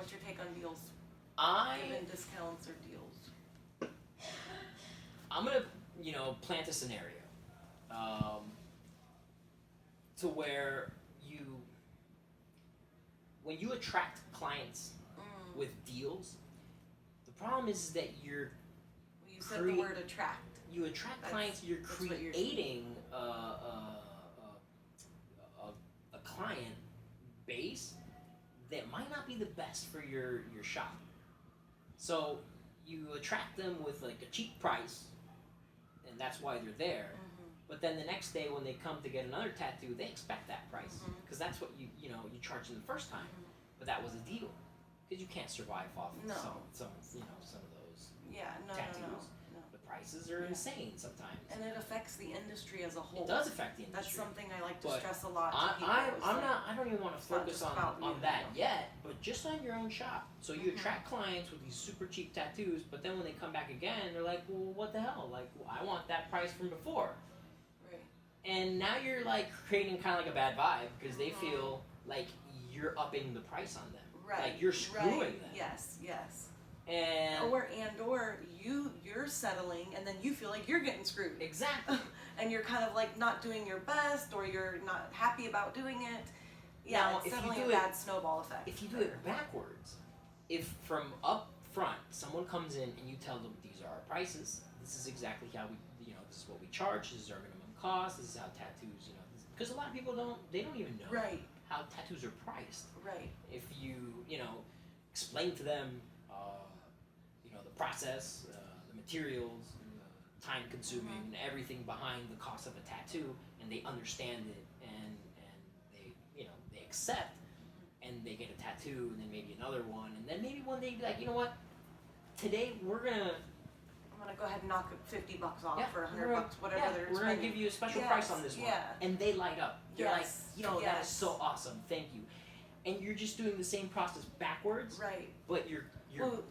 what's your take on deals? Given discounts or deals? I'm gonna, plant a scenario, to where when you attract clients with deals, the problem is that You said the word attract. You attract clients. You're creating a client base that might not be the best for your shop. So you attract them with like a cheap price, and that's why they're there. But then the next day when they come to get another tattoo, they expect that price because that's what you charged them the first time. But that was a deal because you can't survive off of some of those tattoos. No. The prices are insane sometimes. And it affects the industry as a whole. It does affect the industry. That's something I like to stress a lot to people. I don't even want to focus on that yet, but just on your own shop. So you attract clients with these super cheap tattoos, but then when they come back again, they're like, well, what the hell? Like, I want that price from before. Right. And now you're like creating kind of like a bad vibe because they feel like you're upping the price on them. Right. Like you're screwing them. Yes. And or you're settling and then you feel like you're getting screwed. Exactly. And you're kind of like not doing your best or you're not happy about doing it. Yeah, now, it's definitely a bad snowball effect. If you do it backwards, if from up front someone comes in and you tell them these are our prices, this is exactly how this is what we charge, this is our minimum cost, this is how tattoos, because a lot of people don't even know how tattoos are priced. Right. If you, explain to them, the process, the materials, time consuming, and everything behind the cost of a tattoo, and they understand it, and they, they accept, and they get a tattoo, and then maybe another one, and then maybe one day be like, you know what, today I'm gonna go ahead and knock $50 off or $100, whatever they're we're gonna give you a special price on this one, and they light up. They're like, that is so awesome, thank you. And you're just doing the same process backwards, right? But you're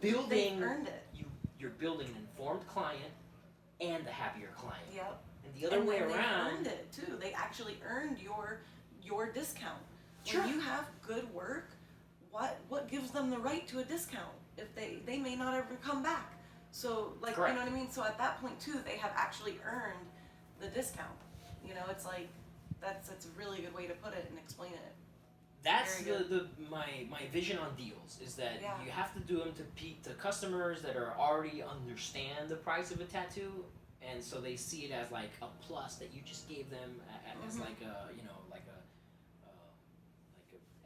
building. They've earned it. You're building an informed client and a happier client. Yep. And the other way around. They earned it too. They actually earned your discount. Sure. When you have good work, what gives them the right to a discount? If they may not ever come back. So Correct. You know what I mean? So at that point too, they have actually earned the discount. It's like that's a really good way to put it and explain it. That's my vision on deals is that you have to do them to customers that are already understand the price of a tattoo, and so they see it as like a plus that you just gave them as like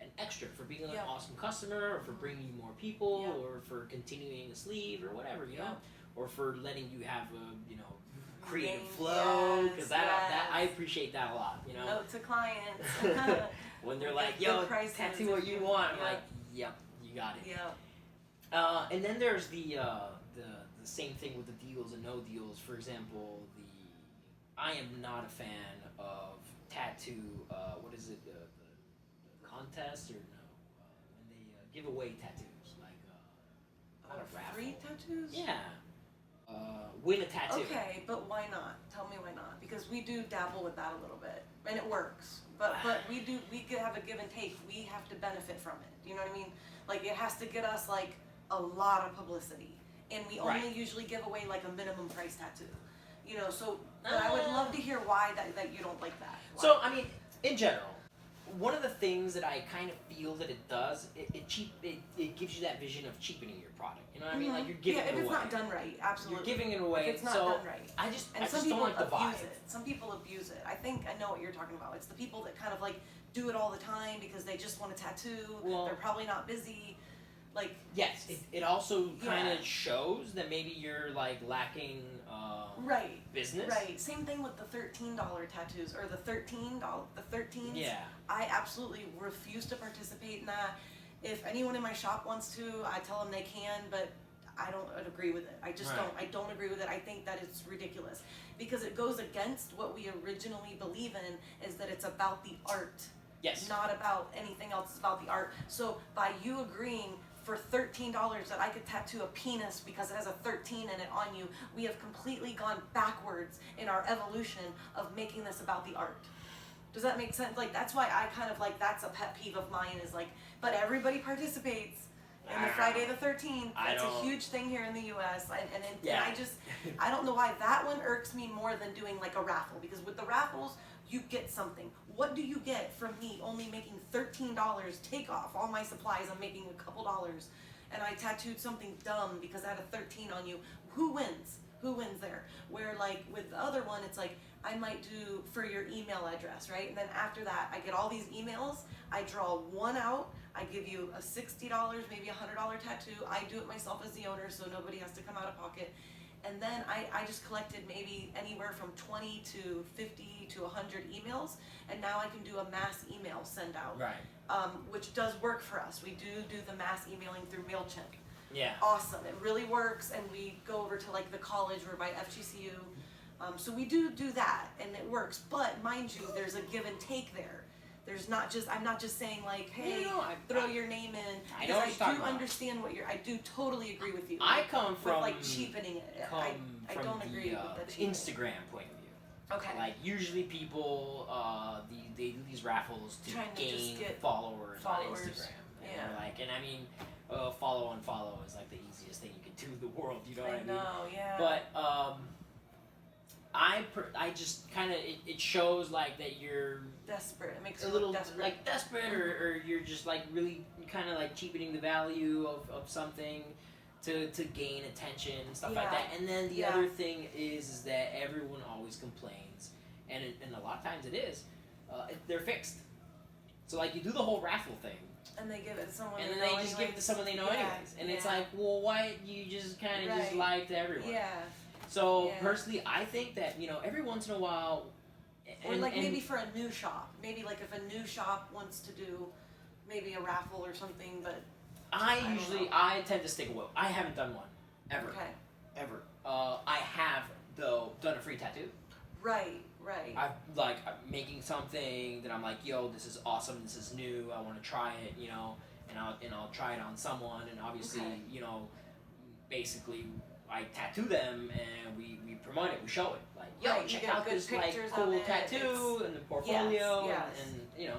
an extra for being an awesome customer, or for bringing you more people, or for continuing a sleeve, or whatever, or for letting you have a creative flow, because that I appreciate that a lot. Note to clients. When they're like, yo, tattoo what you want, I'm like, yep, you got it. Yeah. And then there's the same thing with the deals and no deals. For example, I am not a fan of tattoo, what is it, the contest or no, when they give away tattoos, like free tattoos? Yeah. Win a tattoo. Okay, but why not? Tell me why not. Because we do dabble with that a little bit, and it works. But we have a give and take. We have to benefit from it. You know what I mean? Like, it has to get us like a lot of publicity, and we only usually give away like a minimum price tattoo. So but I would love to hear why that you don't like that. Why? So I mean, in general, one of the things that I kind of feel that it does, it gives you that vision of cheapening your product. You know what I mean? Like, you're giving it away. If it's not done right, absolutely. You're giving it away. If it's not done right. I just some don't people like the vibe. abuse it. Some people abuse it. I think I know what you're talking about. It's the people that kind of like do it all the time because they just want a tattoo. Well, they're probably not busy. Like, yes, it also kind of shows that maybe you're like lacking business. Right. Same thing with the $13 tattoos or the $13. Yeah. I absolutely refuse to participate in that. If anyone in my shop wants to, I tell them they can, but I don't agree with it. I just don't. I don't agree with it. I think that it's ridiculous because it goes against what we originally believe in, is that it's about the art. Yes. Not about anything else. It's about the art. So by you agreeing for $13 that I could tattoo a penis because it has a 13 in it on you, we have completely gone backwards in our evolution of making this about the art. Does that make sense? Like, that's why I kind of like, that's a pet peeve of mine, is like, but everybody participates. And the Friday the 13th, I that's a don't- huge thing here in the U.S. And Yeah. I don't know why that one irks me more than doing like a raffle, because with the raffles, you get something. What do you get from me only making $13? Take off all my supplies, I'm making a couple dollars, and I tattooed something dumb because I had a 13 on you. Who wins? Who wins there? Where like with the other one, it's like I might do for your email address, right? And then after that, I get all these emails. I draw one out. I give you a $60, maybe $100 tattoo. I do it myself as the owner, so nobody has to come out of pocket. And then I just collected maybe anywhere from 20 to 50 to 100 emails, and now I can do a mass email send out, Right. which does work for us. We do the mass emailing through MailChimp. Yeah. Awesome, it really works, and we go over to like the college, we're by FGCU, so we do that, and it works. But mind you, there's a give and take there. There's not just, I'm not just saying like, hey, throw your name in. I know what you're talking about. Understand what I do totally agree with you. I come from with like cheapening it. I don't agree with the cheapening. Instagram point of view. Okay. Like usually people, they do these raffles to Trying to gain just get followers on followers. Instagram. And Yeah. they're like, and I mean, follow unfollow is like the easiest thing you can do in the world. You know what I mean? I know, yeah. But I just kind of it shows like that you're desperate. It makes a you little look desperate. like desperate, or you're just like really kind of like cheapening the value of something to gain attention and stuff like Yeah. that. And then the Yeah. other thing is that everyone always complains, and a lot of times it is they're fixed. So like you do the whole raffle thing, and they give it to someone. and they then know they just give it to someone they know Yeah. anyways, and it's Yeah. like, well, why you just kind of just Right. lie to everyone? Yeah. So Yeah. personally, I think that every once in a while, Or like maybe for a new shop. Maybe like if a new shop wants to do maybe a raffle or something, but I don't usually know. I tend to stick away. I haven't done one ever, okay. ever. I have though done a free tattoo. Right. I'm making something that I'm like, yo, this is awesome. This is new. I want to try it, and I'll try it on someone, and obviously, Okay. Basically, I tattoo them and we promote it. We show it like, yo, Right, you check get out good this like pictures of cool it. tattoo and the portfolio, Yes.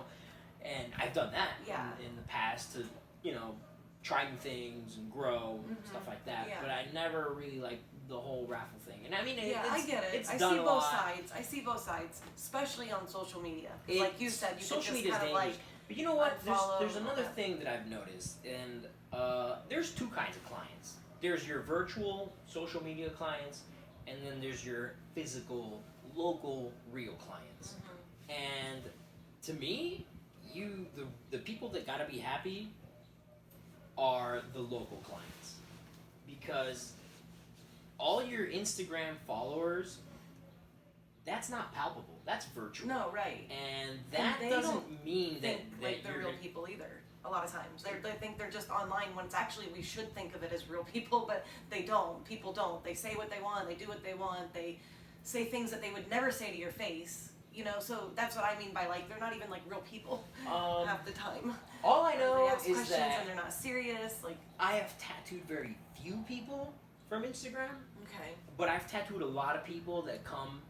and I've done that Yeah. in the past to try new things and grow and Mhm. stuff like that. Yeah. But I never really like the whole raffle thing. And I mean, Yeah, I get it. It's I done see a both lot. sides. I see both sides, especially on social media. It's- Like you said, you can social just media is kind of dangerous. like But you know what? unfollow There's and all another that. thing that I've noticed, and there's two kinds of clients. There's your virtual social media clients, and then there's your physical, local, real clients. Mhm. And to me, the people that gotta be happy are the local clients, because all your Instagram followers, that's not palpable. That's virtual. No, right. And that they doesn't don't mean that, Think that like they're you're real people either. A lot of times they think they're just online when it's actually we should think of it as real people, but they don't. People don't. They say what they want. They do what they want. They say things that they would never say to your face. So that's what I mean by like they're not even like real people half the time. all I Or know they ask is questions that and they're not serious. Like I have tattooed very few people from Instagram, okay, but I've tattooed a lot of people that come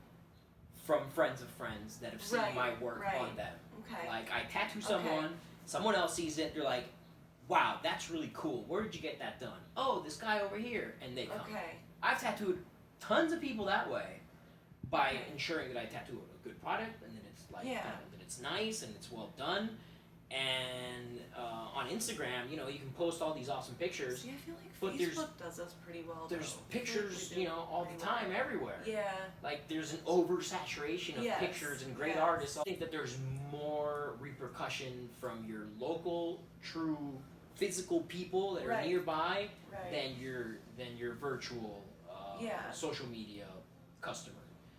from friends of friends that have seen Right, my work right. on them. okay, Like I tattoo someone, someone else sees it, they're like, wow, that's really cool. Where did you get that done? Oh, this guy over here, and they come. okay, I've tattooed tons of people that way by Okay. ensuring that I tattoo a good product, and that it's like Yeah. that it's nice and it's well done. And on Instagram, you can post all these awesome pictures. See, I feel like but there's- Facebook does us pretty well. There's though. I feel like pictures, we do all the pretty time, well. everywhere. Yeah. Like there's an oversaturation of Yes, pictures and great yes. artists. I think that there's more repercussion from your local, true, physical people that are Right. nearby Right. than your virtual Yeah. social media customer.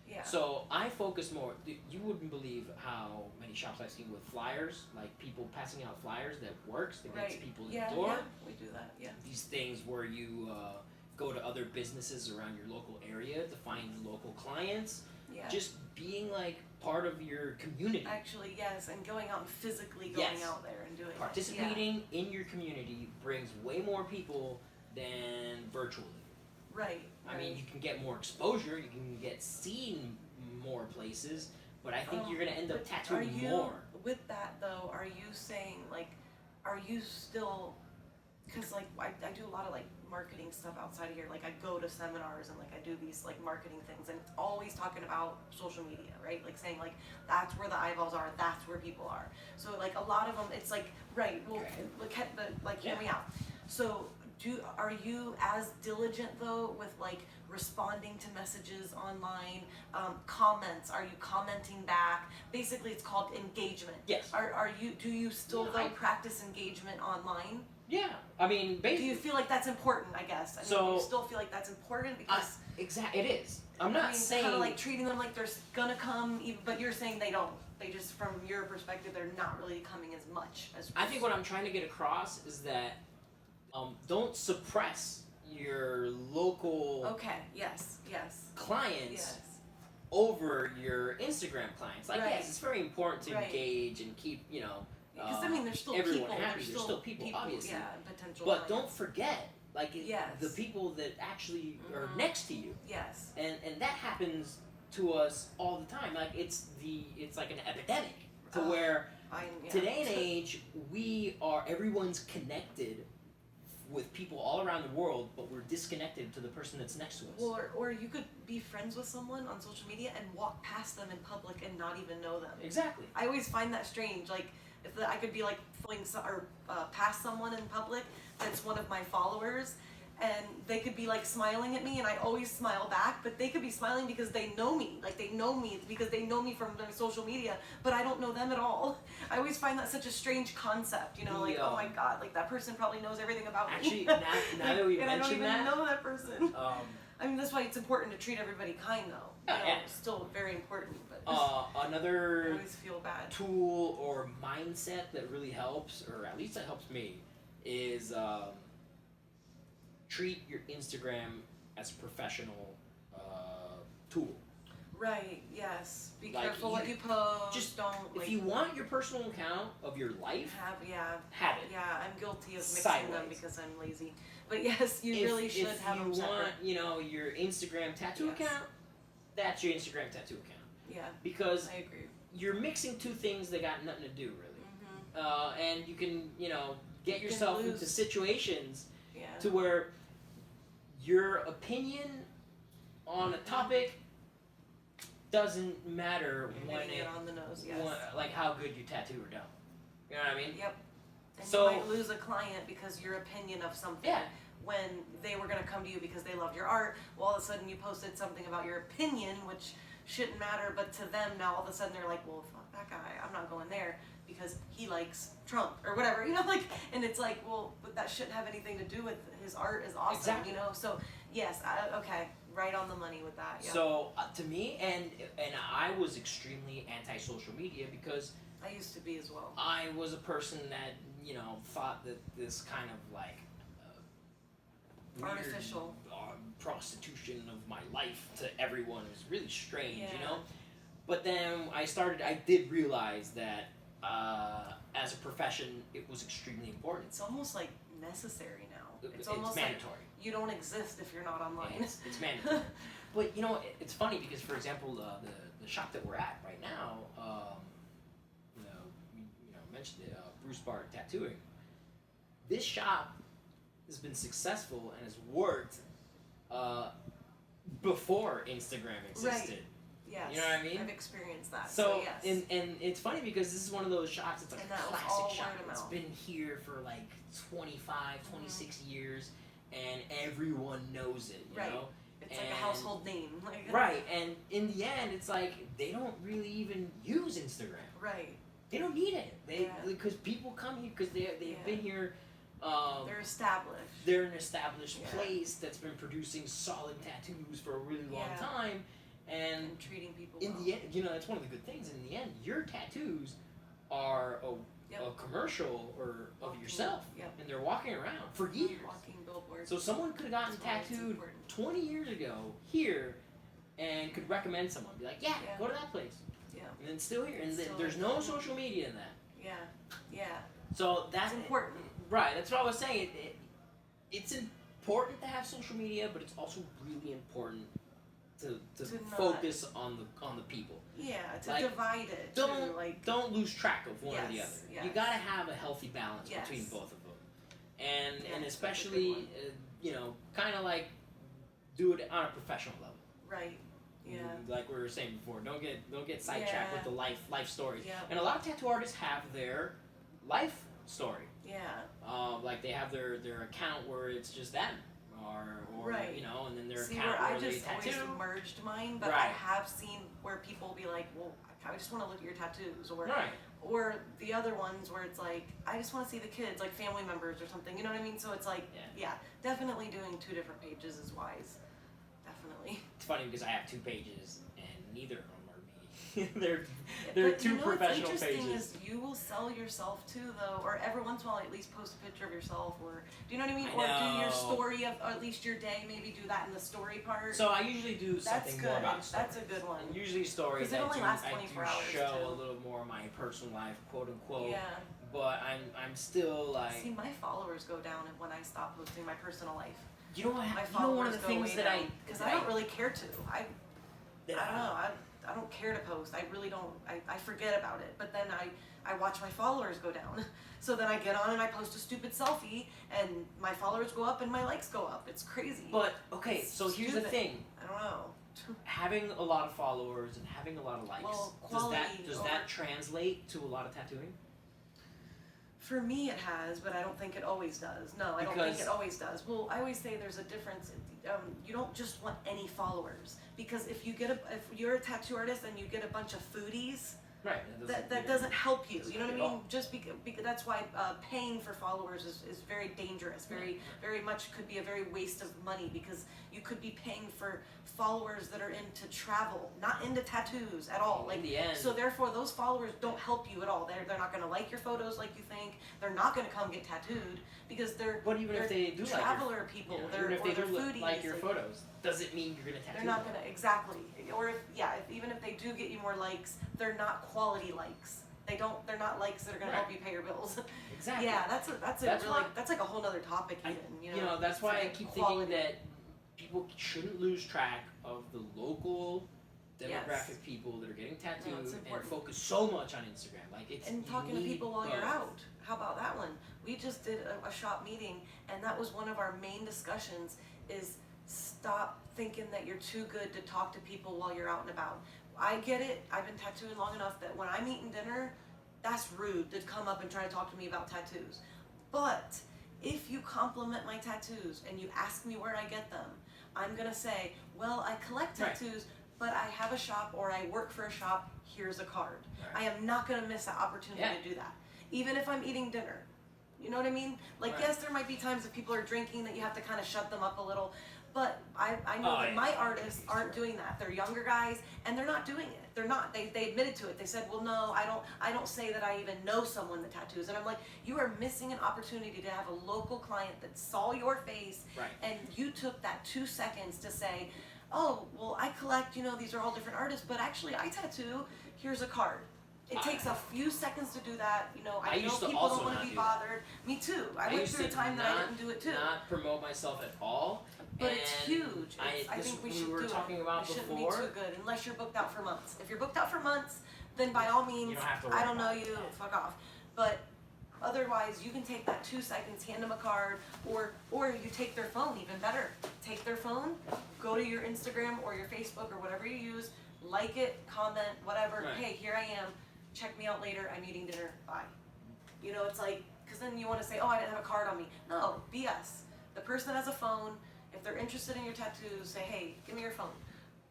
Yeah. So I focus more. You wouldn't believe how many shops I've seen with flyers, like people passing out flyers that works, that gets Right. people in Yeah, the door. yeah, we do that. Yeah. These things where you go to other businesses around your local area to find local clients. Yeah. Just being like part of your community, Actually, yes, and going out and physically going Yes. out there and doing participating in your community brings way more people than virtually. it. Right. I mean, you can get more exposure, you can get seen more places, but I think you're gonna end up But tattooing are you, more. With that though, are you saying like, are you still? Because like I do a lot of like marketing stuff outside of here. Like I go to seminars and like I do these like marketing things, and it's always talking about social media, right? Like saying like that's where the eyeballs are, that's where people are. So like a lot of them, it's like right. Well, hear me out. So are you as diligent though with like responding to messages online, comments? Are you commenting back? Basically, it's called engagement. Yes. Do you still practice engagement online? Yeah, I mean, basically. Do you feel like that's important? I guess. Do you still feel like that's important because exactly, it is. I'm not saying kind of like treating them like they're gonna come, but you're saying they don't. They just, from your perspective, they're not really coming as much as. I think what I'm trying to get across is that don't suppress your local. Okay. Yes. Clients. Yes. Over your Instagram clients. Like, right. Yes, it's very important to engage and keep, because I mean, there's still everyone people. happy. There's still people, obviously. Yeah, potential. But clients. don't forget, like, yes. the people that actually are next to you. Yes. And that happens to us all the time. Like, it's like an epidemic to where today and age everyone's connected with people all around the world, but we're disconnected to the person that's next to us. Or you could be friends with someone on social media and walk past them in public and not even know them. Exactly. I always find that strange. Like, I could be like past someone in public that's one of my followers, and they could be like smiling at me, and I always smile back, but they could be smiling because they know me. Like, they know me because they know me from their social media, but I don't know them at all. I always find that such a strange concept, like, oh my God, like that person probably knows everything about me. Actually, now that we and I don't even know that person. I mean, that's why it's important to treat everybody kind, though. It's still very important, but another I always feel bad. tool or mindset that really helps, or at least that helps me, is treat your Instagram as a professional tool. Right. Yes. Be Like, careful what you post. Just don't. If you want your personal account of your life, have it. Yeah, I'm guilty of mixing them because I'm lazy. But yes, you really should have them separate. If you want, your Instagram tattoo account, that's your Instagram tattoo account. Yeah. Because I agree. You're mixing two things that got nothing to do, really. Mm-hmm. And you can, get yourself into situations to where your opinion on a topic doesn't matter when on the nose, yes. like how good you tattoo or don't. You know what I mean? Yep. And So you might lose a client because your opinion of something when they were going to come to you because they loved your art, well, all of a sudden you posted something about your opinion, which shouldn't matter, but to them now all of a sudden they're like, well, fuck that guy, I'm not going there because he likes Trump or whatever, and it's like, well, but that shouldn't have anything to do with his art is awesome, Exactly. So yes, okay, right on the money with that. Yeah. So to me, and I was extremely anti-social media because I used to be as well. I was a person that thought that this kind of like weird, artificial prostitution of my life to everyone was really strange, But then I did realize that as a profession, it was extremely important. It's almost like necessary now. It's almost mandatory. Like you don't exist if you're not online. It's mandatory. But it's funny because, for example, the shop that we're at right now, mentioned it, Bruce Bart Tattooing. This shop has been successful and has worked before Instagram existed. Right. Yes. You know what I mean? I've experienced that. So yes. and it's funny because this is one of those shops. It's like and a that classic was all shop. word of It's mouth. been here for like 25, 26 years, and everyone knows it. You know. It's like a household name. Right, and in the end, it's like they don't really even use Instagram. Right. They don't need it. Because people come here because they've been here. They're established. They're an established place that's been producing solid tattoos for a really long time, and treating people. In the end, that's one of the good things. In the end, your tattoos are a commercial of yourself, and they're walking around for years. Walking billboards. So someone could have gotten tattooed 20 years ago here, and could recommend someone. Be like, go to that place. Yeah. And then still here, and there's no social media in that. Yeah. So that's important. Right. That's what I was saying. It's important to have social media, but it's also really important to focus on the people. Yeah, to divide it. Don't lose track of one or the other. Yes. You gotta have a healthy balance between both of them. and that's a good especially one. you know, kind of like do it on a professional level. Right. Yeah. Like we were saying before, don't get sidetracked with the life stories. Yeah. And a lot of tattoo artists have their life story. Yeah. Like they have their account where it's just them, or Right. you know, and then their See, account where where I they just tattoo. always merged mine, but I Right. have seen where people be like, well, I just want to look at your tattoos, Right. or the other ones where it's like, I just want to see the kids, like family members or something. You know what I mean? So it's like, yeah, definitely doing 2 different pages is wise. Definitely. It's funny because I have 2 pages and neither of them are me. they're But 2 you know professional what's interesting pages. is you will sell yourself too, though, or every once in a while at least post a picture of yourself, or do you know what I mean? I Or do your know. story of, or at least your day, maybe do that in the story part. So I usually do That's something good. more about stories. That's a good one. And usually stories 'Cause it I only do, lasts I 24 do hours, show too. a little more of my personal life, quote unquote. Yeah. But I'm still like, See, my followers go down when I stop posting my personal life. you know what? My You know, one of the followers go things way that down, because I don't really care to. I that don't know. I don't care to post. I really don't. I forget about it. But then I watch my followers go down. So then I get on and I post a stupid selfie, and my followers go up and my likes go up. It's crazy. But okay, It's so here's the stupid. thing: I don't know. having a lot of followers and having a lot of likes, Well, does quality that over- translate to a lot of tattooing? For me, it has, but I don't think it always does. No, I don't think Because- it always does. Well, I always say there's a difference. You don't just want any followers, because if you're a tattoo artist and you get a bunch of foodies, Right. that doesn't help you. You know what I At all. mean? Just because that's why paying for followers is very dangerous. Very much could be a very waste of money, because you could be paying for followers that are into travel, not into tattoos at all. In the end- so therefore those followers don't help you at all. They're not going to like your photos like you think. They're not going to come get tattooed because they're But even if they do like your- traveler people. You know, They're even if they do foodies. like your photos, does it mean you're gonna tattoo? They're not them? gonna exactly, or even if they do get you more likes, they're not quality likes. They're not likes that are gonna help Right. you pay your bills. Exactly. Yeah, that's That's really, why- that's like a whole nother topic I- even. You know, that's It's why I like keep quality. thinking that people shouldn't lose track of the local demographic Yes. people that are getting No, tattooed it's and important. focus so much on Instagram. Like it's And you talking to need people while you're both. out. How about that one? We just did a shop meeting, and that was one of our main discussions is stop thinking that you're too good to talk to people while you're out and about. I get it. I've been tattooing long enough that when I'm eating dinner, that's rude to come up and try to talk to me about tattoos. But if you compliment my tattoos and you ask me where I get them, I'm gonna say, well, I collect Right. tattoos, but I have a shop or I work for a shop, here's a card. Right. I am not gonna miss that opportunity Yeah. to do that. Even if I'm eating dinner. You know what I mean? Like, Right. yes, there might be times if people are drinking that you have to kind of shut them up a little, but I know Oh, that yeah. my artists aren't doing that. They're younger guys, and they're not doing it. They're not. They admitted to it. They said, well, no, I don't say that I even know someone that tattoos. And I'm like, you are missing an opportunity to have a local client that saw your face, Right. and you took that 2 seconds to say, oh, well, I collect, these are all different artists, but actually I tattoo, here's a card. It takes a few seconds to do that, I know used to people also don't want not to be do that. bothered. Me too. I went used through a to time that I not- didn't do it too. Not promote myself at all. But and it's huge. I this think we we should were do talking it. about It shouldn't before. be too good unless you're booked out for months. If you're booked out for months, then by all means, You don't have to worry I don't know about it. you, fuck off. But otherwise, you can take that 2 seconds, hand them a card, or you take their phone. Even better, take their phone, go to your Instagram or your Facebook or whatever you use, like it, comment, whatever. Right. Hey, here I am. Check me out later. I'm eating dinner. Bye. It's like, because then you want to say, oh, I didn't have a card on me. No, BS. The person has a phone. If they're interested in your tattoos, say, hey, give me your phone.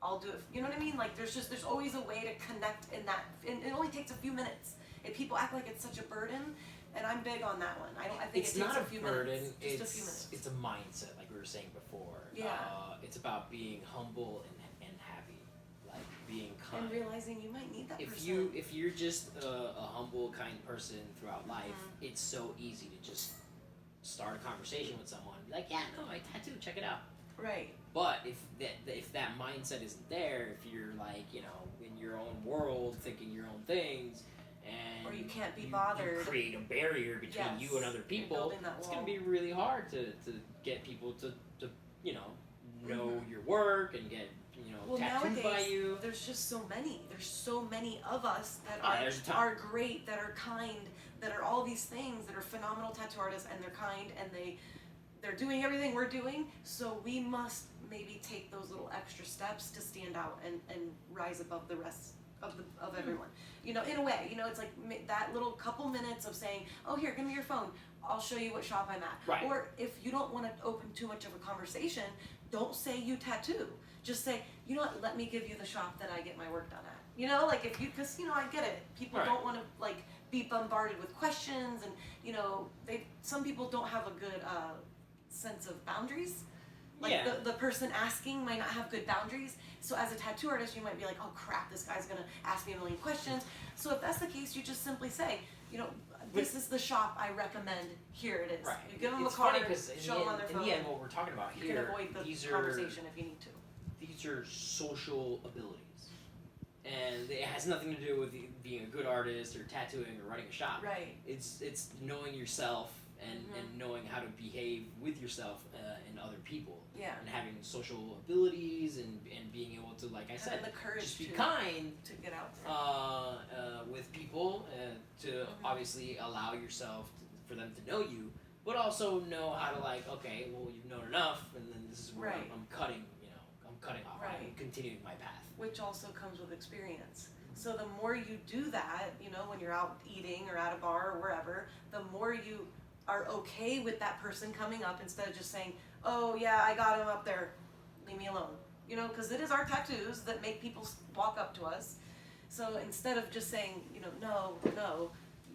I'll do it. You know what I mean? Like, there's always a way to connect in that. And it only takes a few minutes. And people act like it's such a burden, and I'm big on that one. I think It's it takes not a few burden. minutes. Just a few minutes. It's a mindset, like we were saying before. Yeah. It's about being humble and happy, like being kind. And realizing you might need that if person. you're just a humble, kind person throughout life, Mm-hmm. it's so easy to just start a conversation with someone. Be like, yeah, no, I tattoo. Check it out. Right. But if that mindset isn't there, if you're like in your own world thinking your own things, and Or you can't be you bothered. create a barrier between Yes. you and other You're people, building that it's wall. gonna be really hard to get people to know Mhm. your work and get Well, tattooed by nowadays, you. there's just so many. There's so many of us that There's a ton. are great, that are kind, that are all these things that are phenomenal tattoo artists, and they're kind, and they're doing everything we're doing, so we must maybe take those little extra steps to stand out and rise above the rest of everyone. You know, in a way, you know, it's like that little couple minutes of saying, oh, here, give me your phone, I'll show you what shop I'm at. Right. Or if you don't want to open too much of a conversation, don't say you tattoo. Just say, you know what, let me give you the shop that I get my work done at. You know, like if you, because, you know, I get it. People Right. don't want to, like, be bombarded with questions, and, you know, some people don't have a good sense of boundaries. Like Yeah. the person asking might not have good boundaries. So as a tattoo artist, you might be like, oh crap, this guy's gonna ask me a million questions. So if that's the case, you just simply say, you know, this is the shop I recommend. Here it is. Right. You give them It's a card, funny because show them on their phone. in the end, what we're talking about You can here, avoid the these conversation if you need to. these are social abilities, and it has nothing to do with being a good artist or tattooing or running a shop. Right. It's knowing yourself and knowing how to behave with yourself and other people. Yeah. And having social abilities and being able to, like I said, Having the courage just be to kind get out there. with people to obviously allow yourself for them to know you, but also know how to, like, okay, well, you've known enough, and then this is where Right. I'm cutting, I'm cutting off. I'm Right. continuing my path. Which also comes with experience. So the more you do that, you know, when you're out eating or at a bar or wherever, the more you are okay with that person coming up instead of just saying, oh yeah, I got him up there, leave me alone. You know, because it is our tattoos that make people walk up to us. So instead of just saying, you know, no,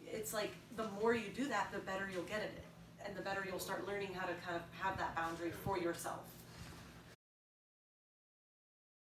it's like the more you do that, the better you'll get at it. And the better you'll start learning how to kind of have that boundary for yourself.